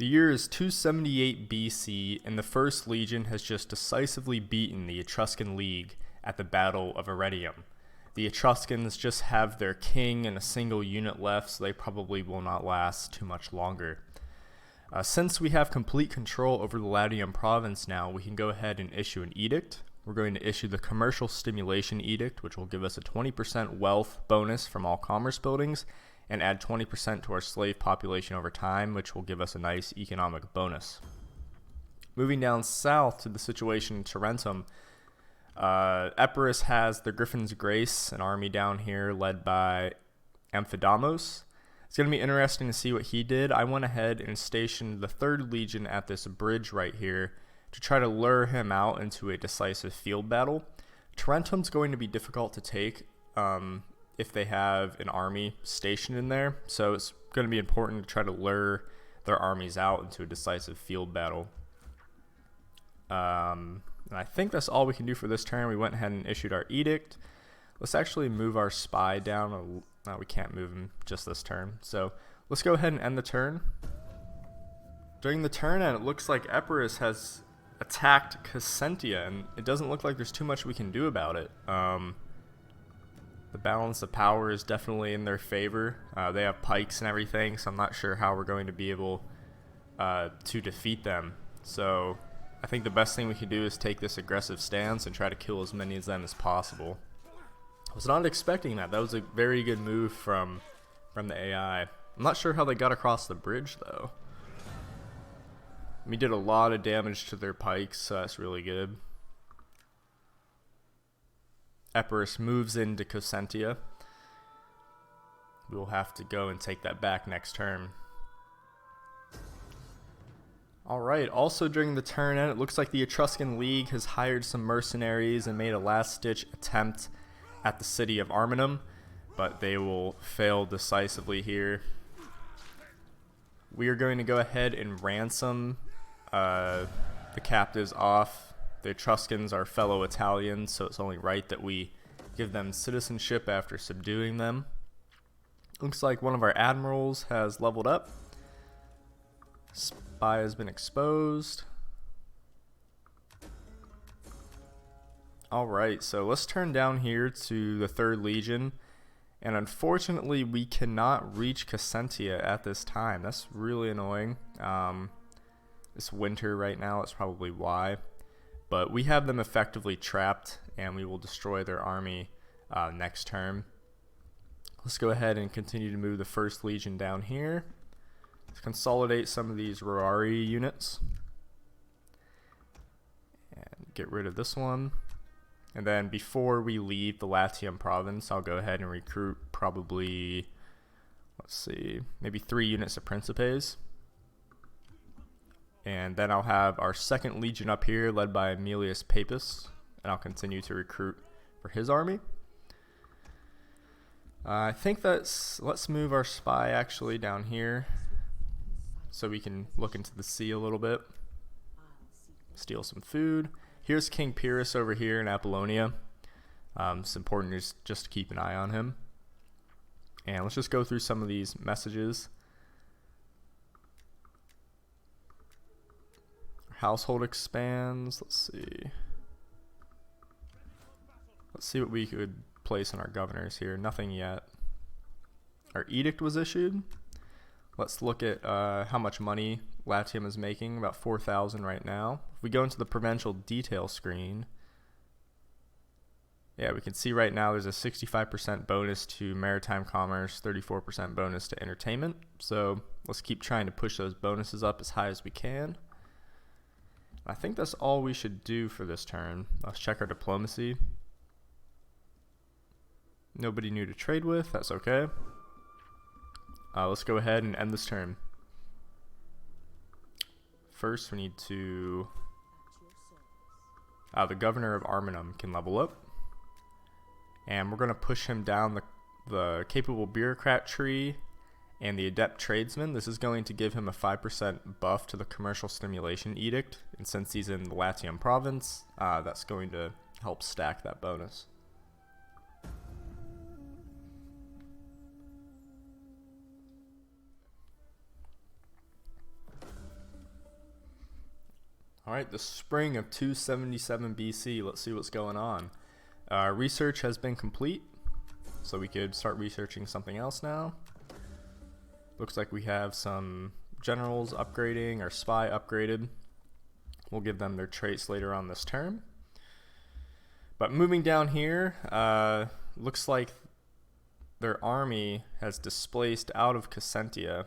The year is 278 BC, and the First Legion has just decisively beaten the Etruscan League at the Battle of Arretium. The Etruscans just have their king and a single unit left, so they probably will not last too much longer. Since we have complete control over the Latium province now, we can go ahead and issue an edict. We're going to issue the Commercial Stimulation Edict, which will give us a 20% wealth bonus from all commerce buildings, and add 20% to our slave population over time, which will give us a nice economic bonus. Moving down south to the situation in Tarentum, Epirus has the Griffin's Grace, an army down here led by Amphidamos. It's going to be interesting to see what he did. I went ahead and stationed the 3rd Legion at this bridge right here to try to lure him out into a decisive field battle. Tarentum's going to be difficult to take if they have an army stationed in there, so it's going to be important to try to lure their armies out into a decisive field battle. And I think that's all we can do for this turn. We went ahead and issued our edict. Let's actually move our spy down. No, we can't move him just this turn, so let's go ahead and end the turn. During the turn, and it looks like Epirus has attacked Cosentia, and it doesn't look like there's too much we can do about it. The balance of power is definitely in their favor. They have pikes and everything, so I'm not sure how we're going to be able to defeat them. So I think the best thing we can do is take this aggressive stance and try to kill as many of them as possible. I was not expecting that. That was a very good move from the AI. I'm not sure how they got across the bridge, though. We did a lot of damage to their pikes, so that's really good. Epirus moves into Cosentia. We will have to go and take that back next turn. Alright, also during the turn end, it looks like the Etruscan League has hired some mercenaries and made a last-ditch attempt at the city of Arminum, but they will fail decisively here. We are going to go ahead and ransom the captives off. The Etruscans are fellow Italians, so it's only right that we give them citizenship after subduing them. Looks like one of our admirals has leveled up. Spy has been exposed. Alright, so let's turn down here to the 3rd Legion. And unfortunately, we cannot reach Cosentia at this time. That's really annoying. It's winter right now, that's probably why. But we have them effectively trapped, and we will destroy their army next turn. Let's go ahead and continue to move the 1st Legion down here. Let's consolidate some of these Rurari units. And get rid of this one. And then before we leave the Latium province, I'll go ahead and recruit probably, let's see, maybe 3 units of Principes. And then I'll have our 2nd Legion up here led by Aemilius Papus, and I'll continue to recruit for his army. I think let's move our spy actually down here so we can look into the sea a little bit. Steal some food. Here's King Epirus over here in Apollonia. It's important just to keep an eye on him. And let's just go through some of these messages. Household expands. Let's see what we could place on our governors here. Nothing yet. Our edict was issued. Let's look at how much money Latium is making. About 4,000 right now. If we go into the provincial detail screen, yeah, we can see right now there's a 65% bonus to maritime commerce, 34% bonus to entertainment. So let's keep trying to push those bonuses up as high as we can. I think that's all we should do for this turn. Let's check our diplomacy. Nobody new to trade with, that's okay. Let's go ahead and end this turn. First, we need to... the governor of Arminum can level up. And we're going to push him down the capable bureaucrat tree and the adept tradesman. This is going to give him a 5% buff to the commercial stimulation edict, and since he's in the Latium province, that's going to help stack that bonus. Alright, the spring of 277 BC. Let's see what's going on. Research has been complete, so we could start researching something else now. Looks like we have some generals upgrading, our spy upgraded. We'll give them their traits later on this term. But moving down here, looks like their army has displaced out of Cosentia.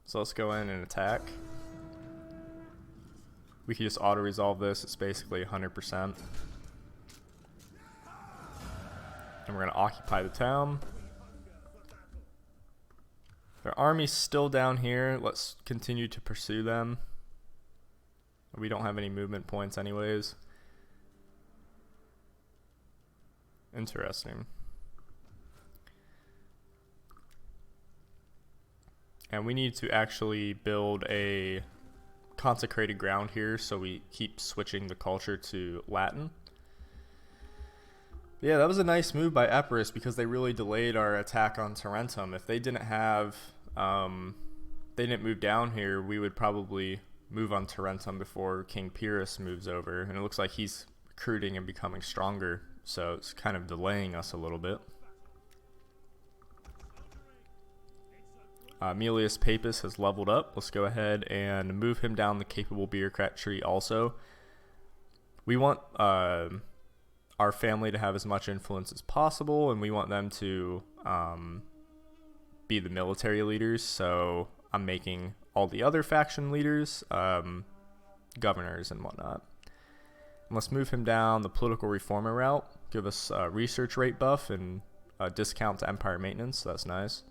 So let's go in and attack. We can just auto-resolve this. It's basically 100%. And we're going to occupy the town. Their army's still down here. Let's continue to pursue them. We don't have any movement points anyways. Interesting. And we need to actually build a consecrated ground here, so we keep switching the culture to Latin. Yeah, that was a nice move by Epirus because they really delayed our attack on Tarentum. If they didn't have, they didn't move down here, we would probably move on Tarentum before King Epirus moves over. And it looks like he's recruiting and becoming stronger, so it's kind of delaying us a little bit. Aemilius Papus has leveled up. Let's go ahead and move him down the capable bureaucrat tree also. We want our family to have as much influence as possible, and we want them to be the military leaders, so I'm making all the other faction leaders governors and whatnot. And let's move him down the political reformer route, give us a research rate buff and a discount to empire maintenance, so that's nice.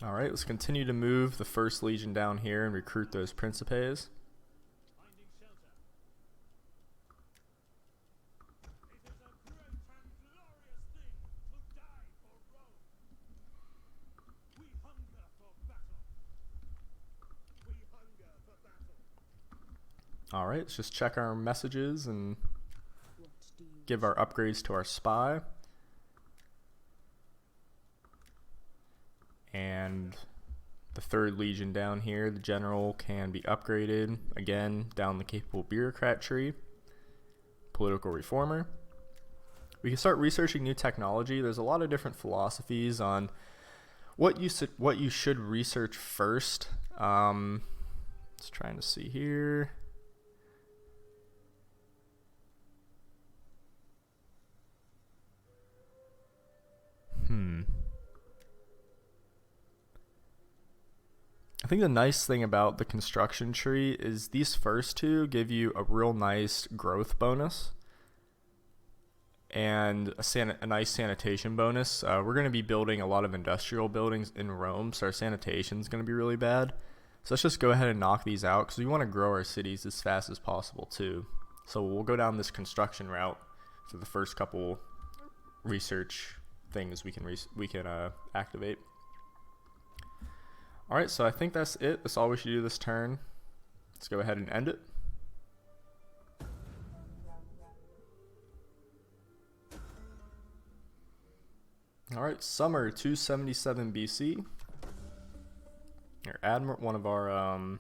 Alright, let's continue to move the First Legion down here and recruit those Principes. Alright, let's just check our messages and give our upgrades to our spy. And the Third Legion down here, the general can be upgraded again down the capable bureaucrat tree. Political reformer. We can start researching new technology. There's a lot of different philosophies on what you should research first. Just trying to see here. I think the nice thing about the construction tree is these first two give you a real nice growth bonus and a nice sanitation bonus. We're going to be building a lot of industrial buildings in Rome, so our sanitation is going to be really bad. So let's just go ahead and knock these out because we want to grow our cities as fast as possible too. So we'll go down this construction route for the first couple research things we can activate. Alright, so I think that's it. That's all we should do this turn. Let's go ahead and end it. Alright, summer 277 BC. Our admiral, one of our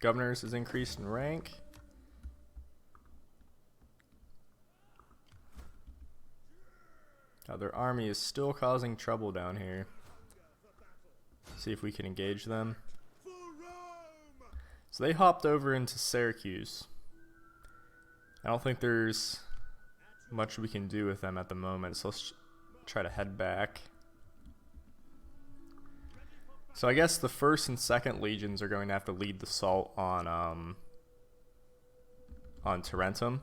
governors is increased in rank. Their army is still causing trouble down here. See if we can engage them. So they hopped over into Syracuse. I don't think there's much we can do with them at the moment, so let's try to head back. So I guess the first and second legions are going to have to lead the assault on Tarentum.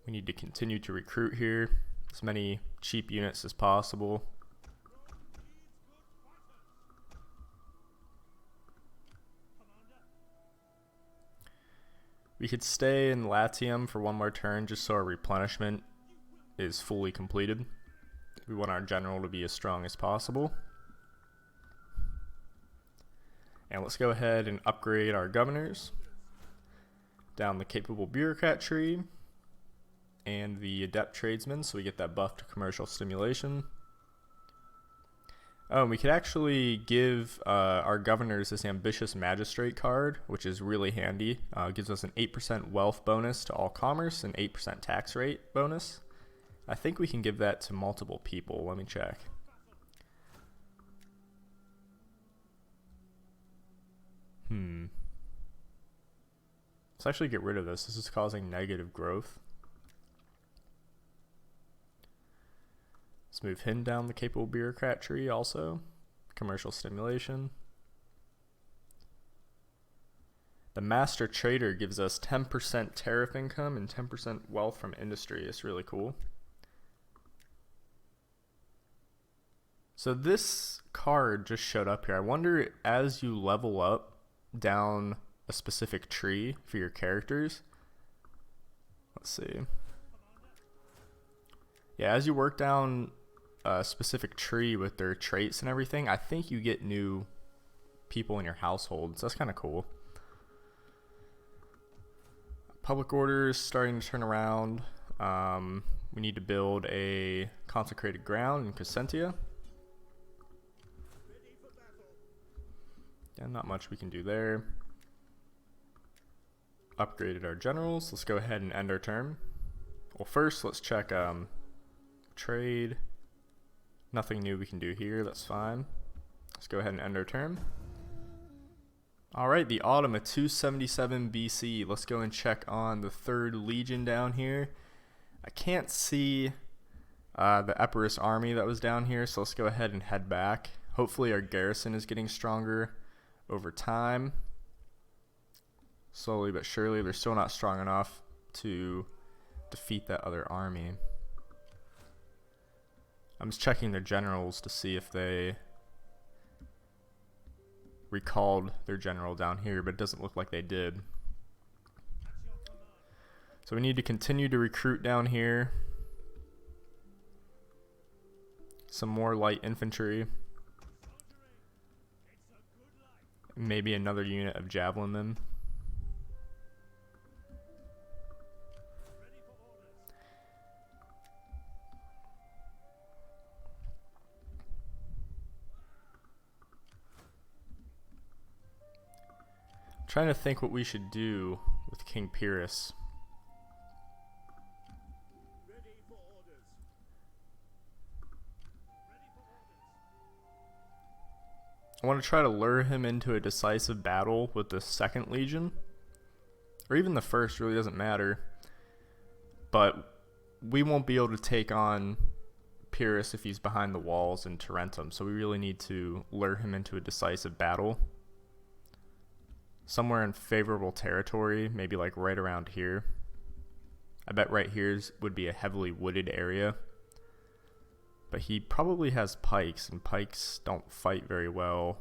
We need to continue to recruit here. As many cheap units as possible. We could stay in Latium for one more turn just so our replenishment is fully completed. We want our general to be as strong as possible. And let's go ahead and upgrade our governors down the capable bureaucrat tree and the adept tradesman, so we get that buff to commercial stimulation. Oh, we could actually give our governors this ambitious magistrate card, which is really handy. Gives us an 8% wealth bonus to all commerce and 8% tax rate bonus. I think we can give that to multiple people. Let me check. Let's actually get rid of this. This is causing negative growth. Let's move him down the capable bureaucrat tree also. Commercial stimulation. The master trader gives us 10% tariff income and 10% wealth from industry. It's really cool. So this card just showed up here. I wonder, as you level up down a specific tree for your characters. Let's see. Yeah, as you work down a specific tree with their traits and everything, I think you get new people in your household. So that's kind of cool. Public orders starting to turn around. We need to build a consecrated ground in Cosentia. Yeah, not much we can do there. Upgraded our generals. Let's go ahead and end our turn. Well, first let's check trade. Nothing new we can do here. That's fine. Let's go ahead and end our turn. All right, the autumn of 277 BC. Let's go and check on the 3rd Legion down here. I can't see the Epirus army that was down here, so let's go ahead and head back. Hopefully our garrison is getting stronger over time. Slowly but surely. They're still not strong enough to defeat that other army. I'm just checking their generals to see if they recalled their general down here, but it doesn't look like they did. So we need to continue to recruit down here. Some more light infantry. Maybe another unit of javelin men. Trying to think what we should do with King Epirus. I want to try to lure him into a decisive battle with the 2nd Legion. Or even the 1st, really doesn't matter. But we won't be able to take on Epirus if he's behind the walls in Tarentum. So we really need to lure him into a decisive battle. Somewhere in favorable territory, maybe like right around here. I bet right here would be a heavily wooded area. But he probably has pikes, and pikes don't fight very well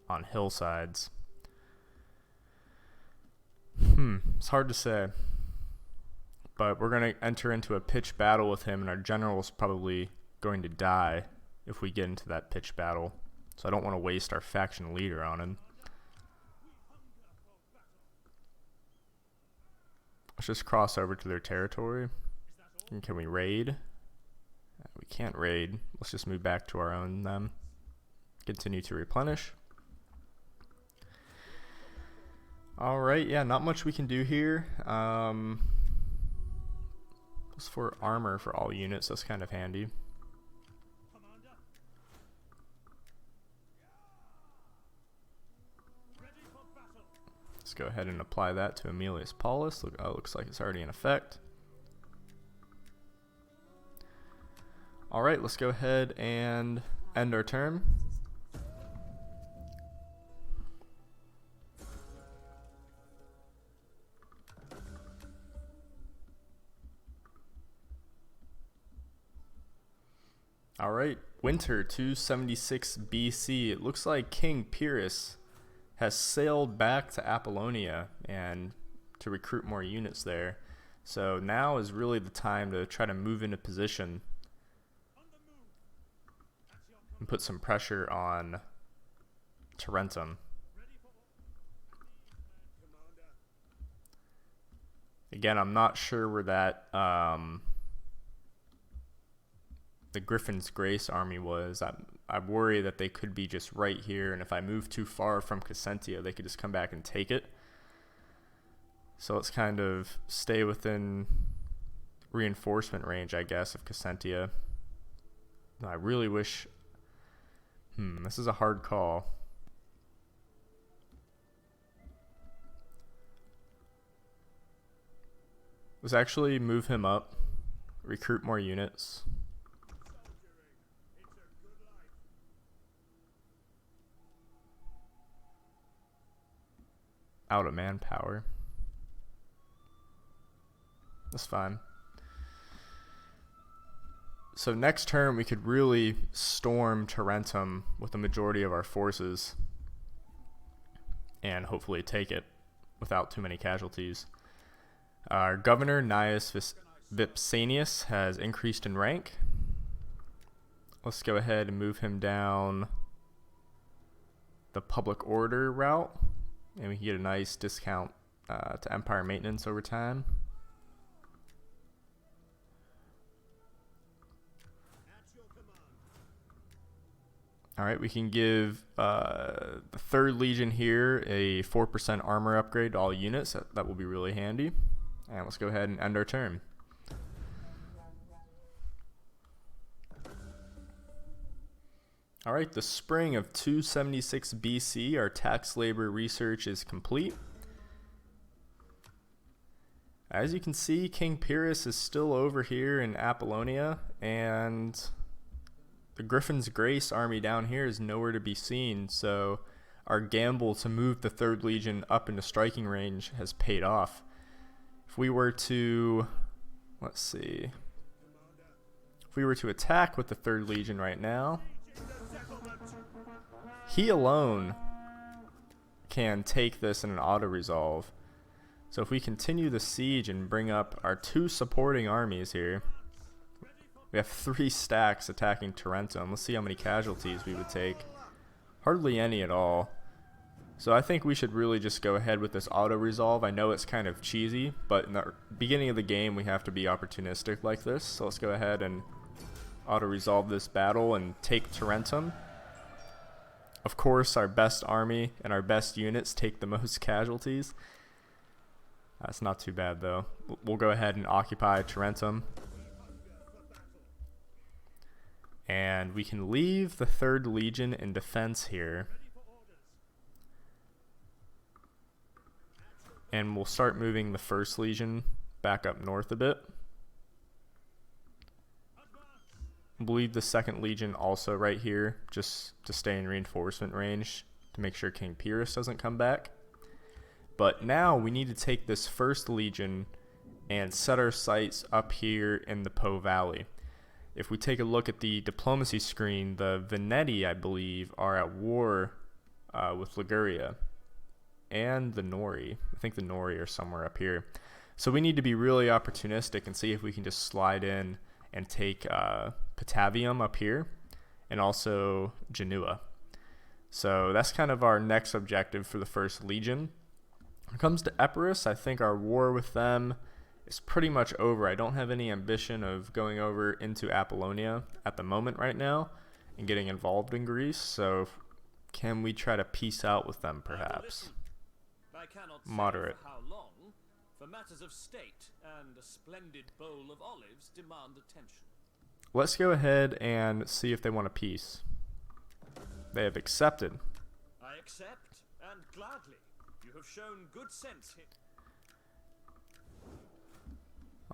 on hillsides. It's hard to say. But we're going to enter into a pitched battle with him, and our general's probably going to die if we get into that pitched battle. So I don't want to waste our faction leader on him. Let's just cross over to their territory. And can we raid? We can't raid. Let's just move back to our own then. Continue to replenish. Alright, yeah, not much we can do here. Plus 4 armor for all units, that's kind of handy. Let's go ahead and apply that to Aemilius Paulus. Looks like it's already in effect. Alright, let's go ahead and end our turn. Alright, winter 276 BC. It looks like King Epirus has sailed back to Apollonia and to recruit more units there. So now is really the time to try to move into position and put some pressure on Tarentum. Again, I'm not sure where that the Griffin's Grace army was. I worry that they could be just right here, and if I move too far from Cosentia, they could just come back and take it. So let's kind of stay within reinforcement range, I guess, of Cosentia. I really wish... this is a hard call. Let's actually move him up, recruit more units. Out of manpower. That's fine. So next turn we could really storm Tarentum with the majority of our forces and hopefully take it without too many casualties. Our governor, Gnaeus Vipsanius, has increased in rank. Let's go ahead and move him down the public order route, and we can get a nice discount to empire maintenance over time. Alright, we can give the 3rd Legion here a 4% armor upgrade to all units. That will be really handy. And let's go ahead and end our turn. Alright, the spring of 276 BC, our tax labor research is complete. As you can see, King Epirus is still over here in Apollonia, and the Griffin's Grace army down here is nowhere to be seen, so our gamble to move the 3rd Legion up into striking range has paid off. If we were to, let's see, if we were to attack with the 3rd Legion right now, he alone can take this in an auto-resolve. So if we continue the siege and bring up our 2 supporting armies here, we have 3 stacks attacking Tarentum. Let's see how many casualties we would take. Hardly any at all. So I think we should really just go ahead with this auto-resolve. I know it's kind of cheesy, but in the beginning of the game we have to be opportunistic like this. So let's go ahead and auto-resolve this battle and take Tarentum. Of course, our best army and our best units take the most casualties. That's not too bad though. We'll go ahead and occupy Tarentum. And we can leave the 3rd Legion in defense here. And we'll start moving the 1st Legion back up north a bit. We'll leave the 2nd Legion also right here, just to stay in reinforcement range, to make sure King Epirus doesn't come back. But now we need to take this 1st Legion and set our sights up here in the Po Valley. If we take a look at the diplomacy screen, the Veneti, I believe, are at war with Liguria and the Nori. I think the Nori are somewhere up here. So we need to be really opportunistic and see if we can just slide in and take Patavium up here and also Genua. So that's kind of our next objective for the 1st Legion. When it comes to Epirus, I think our war with them is pretty much over. I don't have any ambition of going over into Apollonia at the moment right now and getting involved in Greece, so can we try to peace out with them perhaps? I cannot Moderate. say for how long, for matters of state and a splendid bowl of olives demand attention. Let's go ahead and see if they want a peace. They have accepted. I accept, and gladly. You have shown good sense here.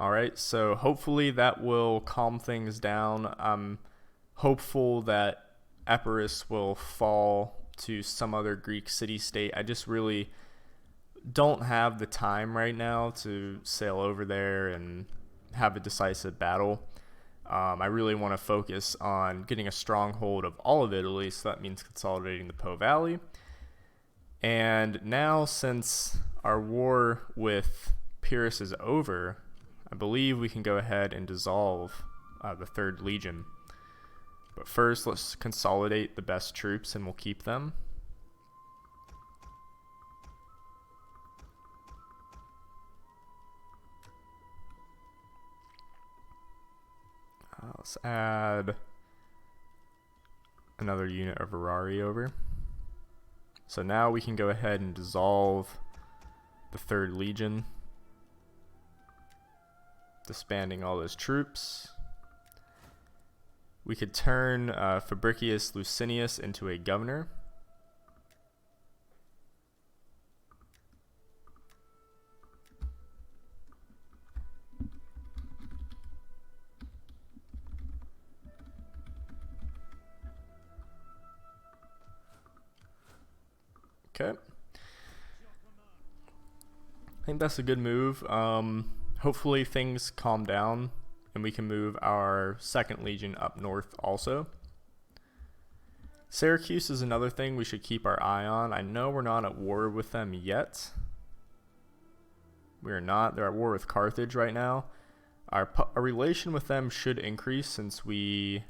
Alright, so hopefully that will calm things down. I'm hopeful that Epirus will fall to some other Greek city-state. I just really don't have the time right now to sail over there and have a decisive battle. I really want to focus on getting a stronghold of all of Italy, so that means consolidating the Po Valley. And now, since our war with Epirus is over, I believe we can go ahead and dissolve the 3rd Legion. But first, let's consolidate the best troops and we'll keep them. Let's add another unit of Ferrari over. So now we can go ahead and dissolve the 3rd Legion, disbanding all those troops. We could turn Fabricius Licinius into a governor. Okay. I think that's a good move. Hopefully things calm down and we can move our 2nd Legion up north also. Syracuse is another thing we should keep our eye on. I know we're not at war with them yet. We are not. They're at war with Carthage right now. Our relation with them should increase since we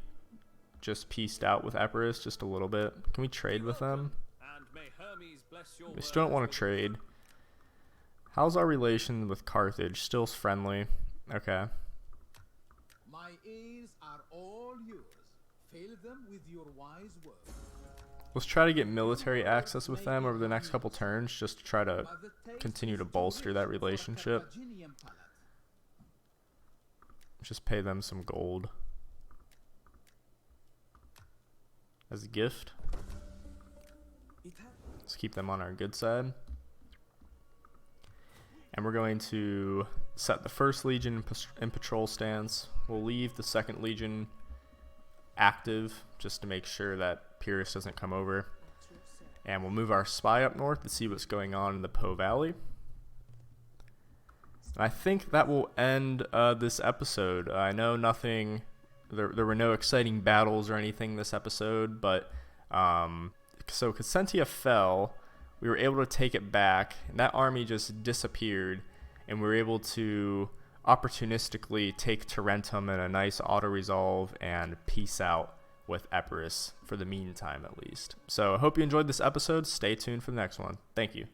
just pieced out with Epirus just a little bit. Can we trade with them? We still don't want to trade. How's our relation with Carthage? Still friendly. Okay. My ears are all yours. Fill them with your wise words. Let's try to get military access with them over the next couple turns just to try to continue to bolster that relationship. Just pay them some gold as a gift. Let's keep them on our good side. And we're going to set the 1st Legion in patrol stance. We'll leave the 2nd Legion active just to make sure that Epirus doesn't come over. And we'll move our spy up north to see what's going on in the Po Valley. And I think that will end this episode. I know nothing, there were no exciting battles or anything this episode, but so Cosentia fell. We were able to take it back, and that army just disappeared, and we were able to opportunistically take Tarentum in a nice auto-resolve and peace out with Epirus for the meantime, at least. So I hope you enjoyed this episode. Stay tuned for the next one. Thank you.